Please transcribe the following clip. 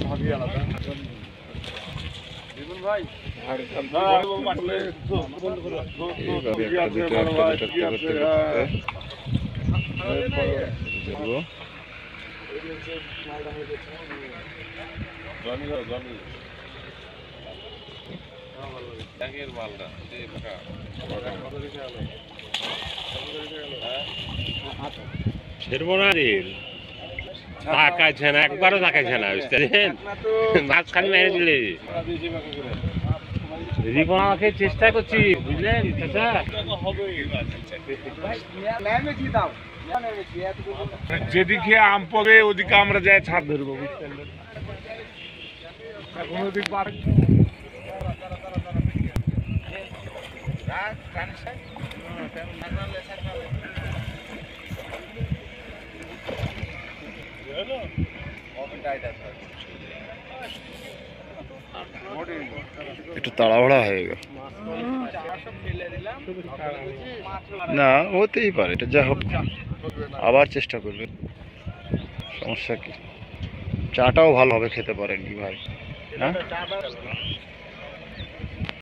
ভাবি আলাদা ভাই তাকাইছে না, একবারও তাকাইছে না, বুঝতেছেন? মাঝখানে মেরে দিলে রিপন আমাকে চেষ্টা করছি, বুঝলেন? যেদিকে আম পড়ে ওদিকে আমরা যাই ছাদ ধরবো, বুঝতেন? এখন ওদিক একটু তাড়াহুড়া হয়ে গেল না, হতেই পারে, এটা যা হোক আবার চেষ্টা করবে, সমস্যা কি? চাটাও ভালো হবে, খেতে পারেন কি ভাই? হ্যাঁ